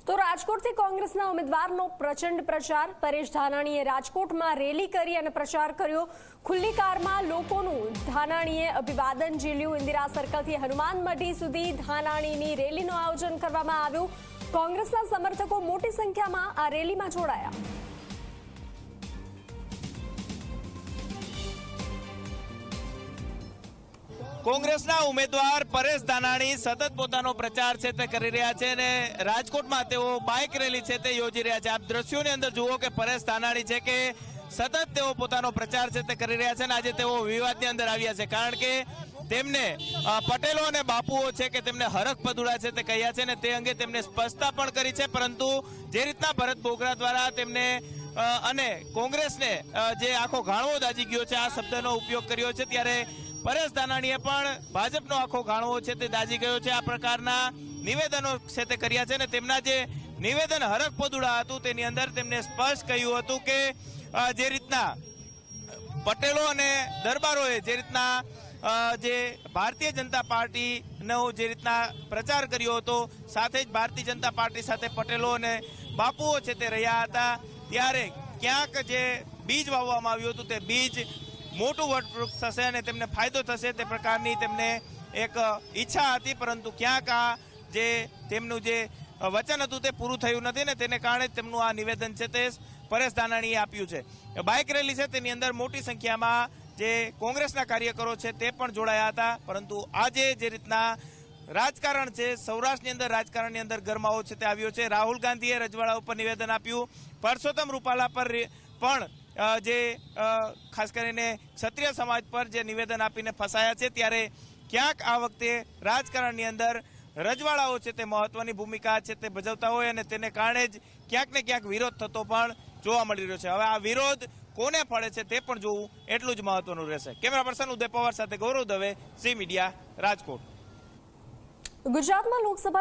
તો રાજકોટથી કોંગ્રેસના ઉમેદવારનો પ્રચંડ પ્રચાર। પરેશ ધાનાણીએ રાજકોટમાં રેલી કરી અને પ્રચાર કર્યો। ખુલ્લી કારમાં લોકોનું ધાનાણીએ અભિવાદન ઝીલ્યું। ઇન્દિરા સર્કલથી હનુમાન મઢી સુધી ધાનાણીની રેલીનું આયોજન કરવામાં આવ્યું। કોંગ્રેસના સમર્થકો મોટી સંખ્યામાં આ રેલીમાં જોડાયા। કોંગ્રેસના ઉમેદવાર પરેશ ધાનાણી સતત પોતાનો પ્રચાર છે તે કરી રહ્યા છે અને રાજકોટમાં તેઓ બાઇક રેલી છે તે યોજી રહ્યા છે। આપ દ્રશ્યોની અંદર જુઓ કે પરેશ ધાનાણી છે કે સતત તેઓ પોતાનો પ્રચાર છે તે કરી રહ્યા છે અને આજે તેઓ વિવાદની અંદર આવ્યા છે, કારણ કે તેમને પટેલો અને બાપુઓ છે કે તેમને હરખ પદુડા છે તે કહ્યા છે અને તે અંગે તેમને સ્પષ્ટતા પણ કરી છે। પરંતુ જે રીતના ભરત બોગરા દ્વારા તેમને અને કોંગ્રેસને જે આખો ઘાણવો દાજી ગયો છે આ શબ્દનો ઉપયોગ કર્યો છે, ત્યારે પરેશ ધાનાણીએ પણ ભાજપનો આખો ઘાણવો છે તે દાજી ગયો છે। આ પ્રકારના નિવેદનો છે તે કર્યા છે અને તેમના જે નિવેદન હરખ પદુડા હતું તેની અંદર તેમને સ્પષ્ટ કહ્યું હતું કે જે રીતના પટેલો અને દરબારોએ જે રીતના જે ભારતીય જનતા પાર્ટીનો જે રીતના પ્રચાર કર્યો હતો, સાથે જ ભારતીય જનતા પાર્ટી સાથે પટેલો અને બાપુઓ છે તે રહ્યા હતા, ત્યારે ક્યાંક જે બીજ વાવવામાં આવ્યું હતું તે બીજ મોટું વટવૃક્ષ થશે અને તેમને ફાયદો થશે તે પ્રકારની તેમને એક ઈચ્છા હતી, પરંતુ ક્યાંક આ જે તેમનું જે વચન હતું તે પૂરું થયું નથી ને તેને કારણે તેમનું આ નિવેદન છે તે પરેશ ધાનાણીએ આપ્યું છે। બાઇક રેલી છે તેની અંદર મોટી સંખ્યામાં જે કોંગ્રેસના કાર્યકરો છે તે પણ જોડાયા હતા, પરંતુ આજે જે રીતના રાજકારણ છે સૌરાષ્ટ્રની અંદર રાજકારણની અંદર ગરમાવો છે તે આવ્યો છે। રાહુલ ગાંધીએ રજવાડા ઉપર નિવેદન આપ્યું, પરસોત્તમ રૂપાલા પર પણ જે ખાસ કરીને ક્ષત્રિય સમાજ પર જે નિવેદન આપીને ફસાયા છે, ત્યારે ક્યાંક આ વખતે રાજકારણની અંદર રજવાડાઓ છે તે મહત્વની ભૂમિકા છે તે ભજવતા હોય અને તેને કારણે જ ક્યાંક ને ક્યાંક વિરોધ થતો પણ જોવા મળી રહ્યો છે। હવે આ વિરોધ કોને ફળે છે તે પણ જોવું એટલું જ મહત્વનું રહેશે। કેમેરા પર્સન ઉદય પવાર સાથે ગૌરવ દવે, ઝી મીડિયા, રાજકોટ। ગુજરાતમાં લોકસભા